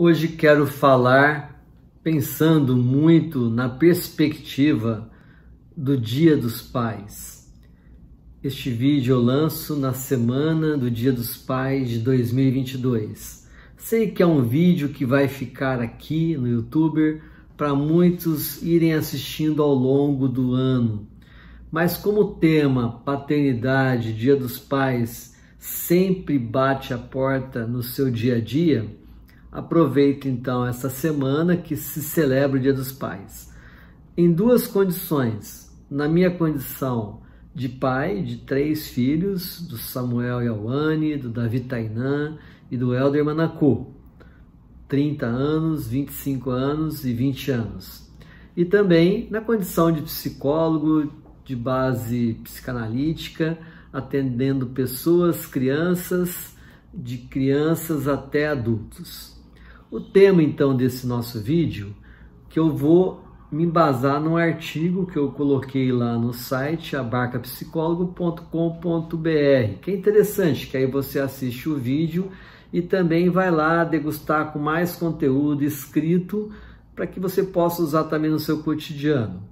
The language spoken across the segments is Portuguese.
Hoje quero falar pensando muito na perspectiva do Dia dos Pais. Este vídeo eu lanço na semana do Dia dos Pais de 2022. Sei que é um vídeo que vai ficar aqui no YouTube para muitos irem assistindo ao longo do ano. Mas como o tema paternidade, Dia dos Pais, sempre bate a porta no seu dia a dia, aproveito então essa semana que se celebra o Dia dos Pais. Em duas condições. Na minha condição de pai de 3 filhos, do Samuel Yawane, do Davi Tainan e do Helder Manacu, 30 anos, 25 anos e 20 anos. E também na condição de psicólogo de base psicanalítica, atendendo pessoas, crianças, de crianças até adultos. O tema então desse nosso vídeo, que eu vou me embasar num artigo que eu coloquei lá no site abarcapsicólogo.com.br, que é interessante, que aí você assiste o vídeo e também vai lá degustar com mais conteúdo escrito para que você possa usar também no seu cotidiano.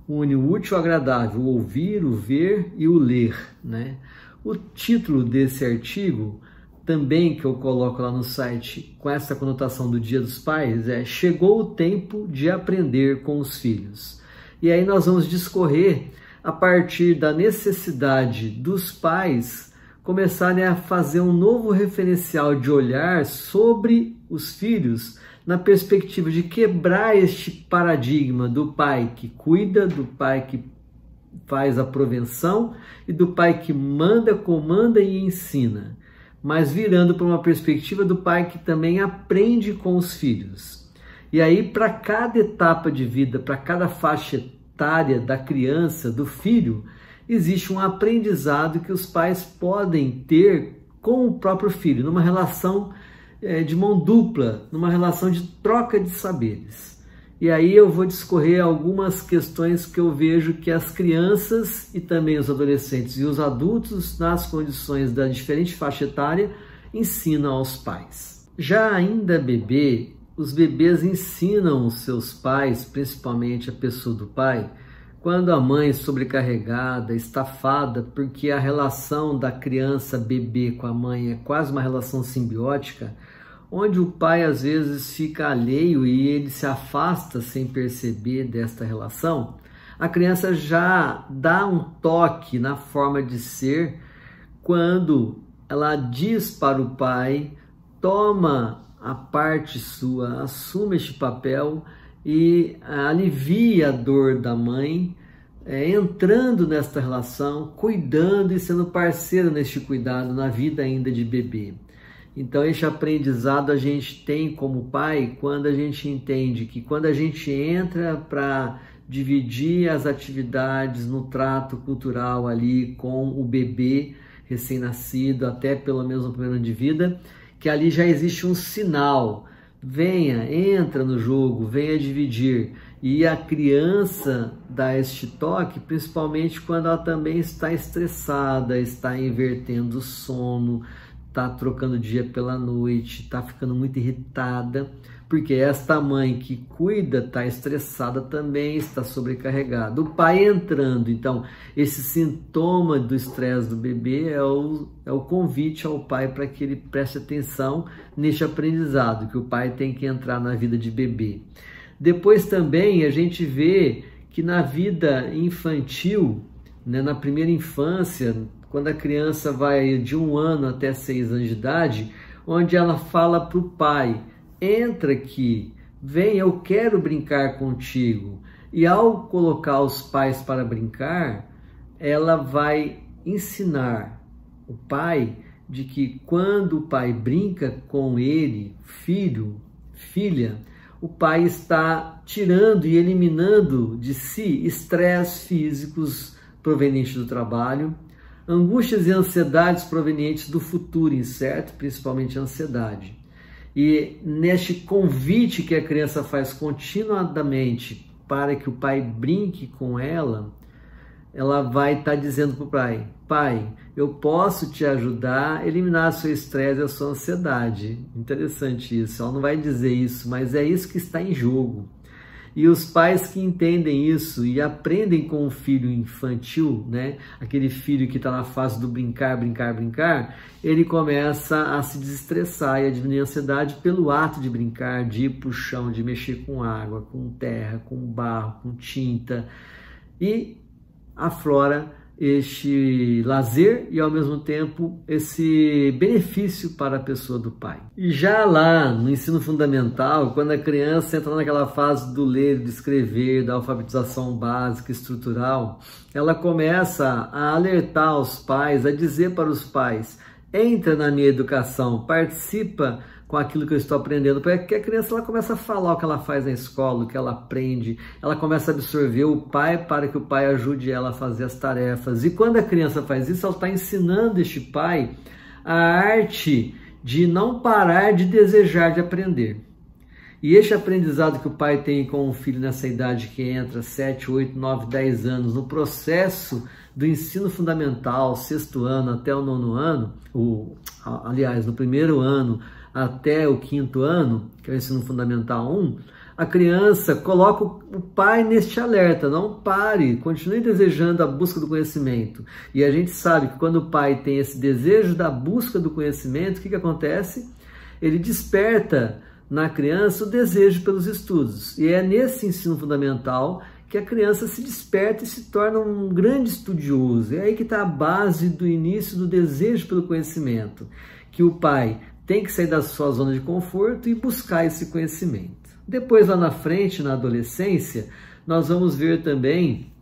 Une o útil ao agradável, o ouvir, o ver e o ler, né? O título desse artigo também que eu coloco lá no site com essa conotação do Dia dos Pais é Chegou o tempo de aprender com os filhos. E aí nós vamos discorrer a partir da necessidade dos pais começarem a fazer um novo referencial de olhar sobre os filhos na perspectiva de quebrar este paradigma do pai que cuida, do pai que faz a provenção e do pai que manda, comanda e ensina, mas virando para uma perspectiva do pai que também aprende com os filhos. E aí, para cada etapa de vida, para cada faixa etária da criança, do filho, existe um aprendizado que os pais podem ter com o próprio filho, numa relação de mão dupla, numa relação de troca de saberes. E aí eu vou discorrer algumas questões que eu vejo que as crianças e também os adolescentes e os adultos, nas condições da diferente faixa etária, ensinam aos pais. Já ainda bebê, os bebês ensinam os seus pais, principalmente a pessoa do pai, quando a mãe sobrecarregada, estafada, porque a relação da criança bebê com a mãe é quase uma relação simbiótica, onde o pai às vezes fica alheio e ele se afasta sem perceber desta relação, a criança já dá um toque na forma de ser quando ela diz para o pai, toma a parte sua, assume este papel e alivia a dor da mãe, entrando nesta relação, cuidando e sendo parceiro neste cuidado na vida ainda de bebê. Então, este aprendizado a gente tem como pai quando a gente entende que quando a gente entra para dividir as atividades no trato cultural ali com o bebê recém-nascido, até pelo menos no primeiro ano de vida, que ali já existe um sinal. Venha, entra no jogo, venha dividir. E a criança dá este toque, principalmente quando ela também está estressada, está invertendo o sono, está trocando o dia pela noite, está ficando muito irritada, porque esta mãe que cuida está estressada também, está sobrecarregada. O pai entrando, então, esse sintoma do estresse do bebê é o convite ao pai para que ele preste atenção neste aprendizado, que o pai tem que entrar na vida de bebê. Depois também a gente vê que na vida infantil, né, na primeira infância, quando a criança vai de 1 ano até 6 anos de idade, onde ela fala para o pai, entra aqui, vem, eu quero brincar contigo. E ao colocar os pais para brincar, ela vai ensinar o pai de que quando o pai brinca com ele, filho, filha, o pai está tirando e eliminando de si estresse físicos provenientes do trabalho, angústias e ansiedades provenientes do futuro incerto, principalmente a ansiedade. E neste convite que a criança faz continuadamente para que o pai brinque com ela, ela vai estar dizendo para o pai: pai, eu posso te ajudar a eliminar seu estresse e a sua ansiedade. Interessante isso. Ela não vai dizer isso, mas é isso que está em jogo. E os pais que entendem isso e aprendem com o filho infantil, né? Aquele filho que está na fase do brincar, brincar, brincar, ele começa a se desestressar e a diminuir a ansiedade pelo ato de brincar, de ir para o chão, de mexer com água, com terra, com barro, com tinta. E aflora este lazer e, ao mesmo tempo, esse benefício para a pessoa do pai. E já lá no ensino fundamental, quando a criança entra naquela fase do ler, de escrever, da alfabetização básica, estrutural, ela começa a alertar os pais, a dizer para os pais: entra na minha educação, participa com aquilo que eu estou aprendendo, porque a criança ela começa a falar o que ela faz na escola, o que ela aprende, ela começa a absorver o pai para que o pai ajude ela a fazer as tarefas. E quando a criança faz isso, ela está ensinando este pai a arte de não parar de desejar de aprender. E este aprendizado que o pai tem com o filho nessa idade que entra 7, 8, 9, 10 anos, no processo do ensino fundamental, 6º ano até o 9º ano, aliás, no 1º ano até o 5º ano, que é o ensino fundamental 1, a criança coloca o pai neste alerta: não pare, continue desejando a busca do conhecimento. E a gente sabe que quando o pai tem esse desejo da busca do conhecimento, o que acontece? Ele desperta na criança o desejo pelos estudos. E é nesse ensino fundamental que a criança se desperta e se torna um grande estudioso. É aí que está a base do início do desejo pelo conhecimento, que o pai tem que sair da sua zona de conforto e buscar esse conhecimento. Depois, lá na frente, na adolescência, nós vamos ver também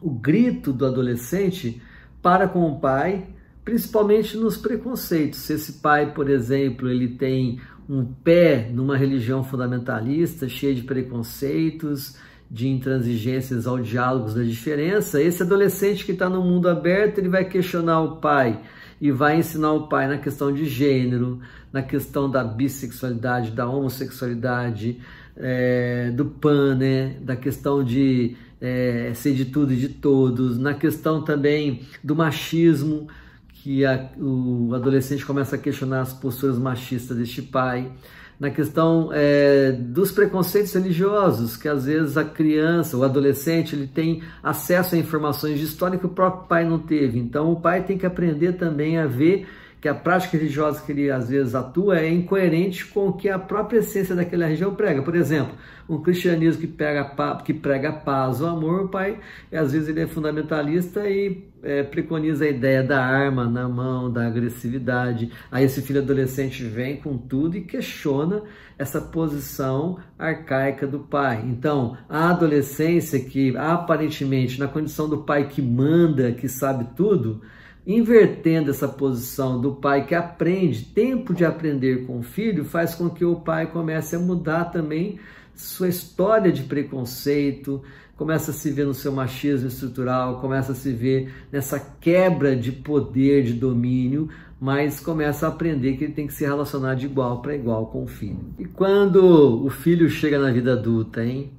o grito do adolescente para com o pai, principalmente nos preconceitos. Se esse pai, por exemplo, ele tem um pé numa religião fundamentalista, cheia de preconceitos, de intransigências ao diálogo da diferença, esse adolescente que está no mundo aberto, ele vai questionar o pai e vai ensinar o pai na questão de gênero, na questão da bissexualidade, da homossexualidade, do pan, né? Da questão de ser de tudo e de todos, na questão também do machismo, que o adolescente começa a questionar as posturas machistas deste pai, na questão dos preconceitos religiosos, que às vezes a criança, o adolescente, ele tem acesso a informações de história que o próprio pai não teve. Então o pai tem que aprender também a ver que a prática religiosa que ele às vezes atua é incoerente com o que a própria essência daquela religião prega. Por exemplo, um cristianismo que prega a paz, o amor, o pai às vezes ele é fundamentalista e preconiza a ideia da arma na mão, da agressividade. Aí esse filho adolescente vem com tudo e questiona essa posição arcaica do pai. Então, a adolescência que aparentemente na condição do pai que manda, que sabe tudo, invertendo essa posição do pai que aprende, tempo de aprender com o filho, faz com que o pai comece a mudar também sua história de preconceito, começa a se ver no seu machismo estrutural, começa a se ver nessa quebra de poder, de domínio, mas começa a aprender que ele tem que se relacionar de igual para igual com o filho. E quando o filho chega na vida adulta, hein?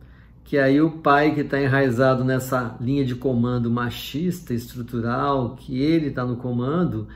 Que aí o pai que está enraizado nessa linha de comando machista, estrutural, que ele está no comando,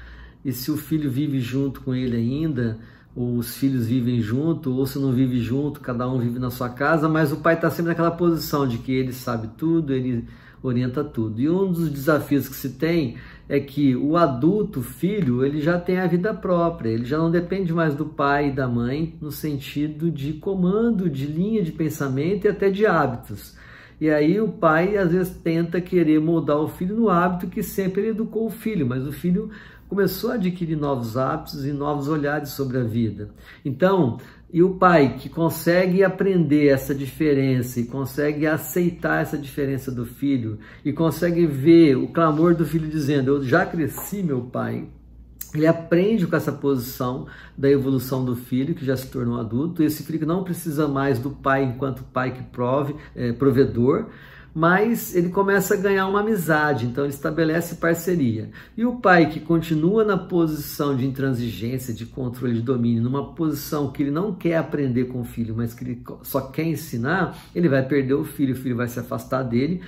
e se o filho vive junto com ele ainda, ou os filhos vivem junto, ou se não vive junto, cada um vive na sua casa, mas o pai está sempre naquela posição de que ele sabe tudo, ele orienta tudo. E um dos desafios que se tem é que o adulto, o filho, ele já tem a vida própria, ele já não depende mais do pai e da mãe no sentido de comando, de linha de pensamento e até de hábitos. E aí o pai às vezes tenta querer moldar o filho no hábito que sempre ele educou o filho, mas o filho começou a adquirir novos hábitos e novos olhares sobre a vida. Então, e o pai que consegue aprender essa diferença e consegue aceitar essa diferença do filho e consegue ver o clamor do filho dizendo: eu já cresci, meu pai. Ele aprende com essa posição da evolução do filho, que já se tornou adulto. Esse filho que não precisa mais do pai enquanto pai que provedor, mas ele começa a ganhar uma amizade, então ele estabelece parceria. E o pai que continua na posição de intransigência, de controle, de domínio, numa posição que ele não quer aprender com o filho, mas que ele só quer ensinar, ele vai perder o filho vai se afastar dele.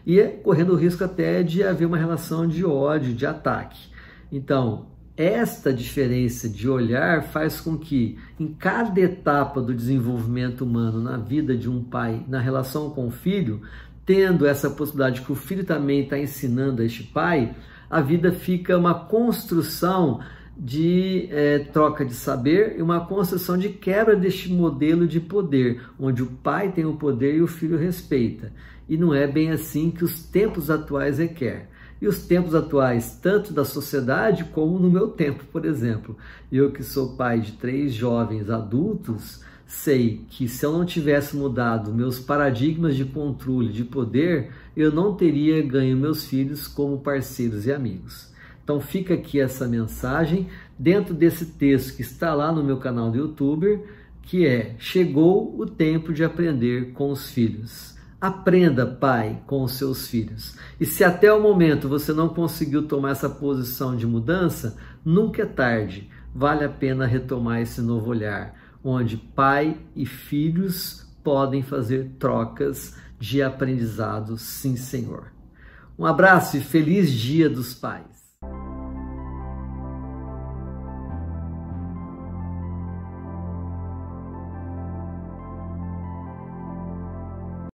e correndo o risco até de haver uma relação de ódio, de ataque. Então, esta diferença de olhar faz com que, em cada etapa do desenvolvimento humano na vida de um pai, na relação com o filho, tendo essa possibilidade que o filho também está ensinando a este pai, a vida fica uma construção de troca de saber e uma construção de quebra deste modelo de poder, onde o pai tem o poder e o filho respeita. E não é bem assim que os tempos atuais requer. E os tempos atuais, tanto da sociedade como no meu tempo, por exemplo. Eu que sou pai de 3 jovens adultos, sei que se eu não tivesse mudado meus paradigmas de controle, de poder, eu não teria ganho meus filhos como parceiros e amigos. Então fica aqui essa mensagem dentro desse texto que está lá no meu canal do YouTube, que é: chegou o tempo de aprender com os filhos. Aprenda, pai, com os seus filhos. E se até o momento você não conseguiu tomar essa posição de mudança, nunca é tarde. Vale a pena retomar esse novo olhar, onde pai e filhos podem fazer trocas de aprendizado, sim, Senhor. Um abraço e feliz Dia dos Pais.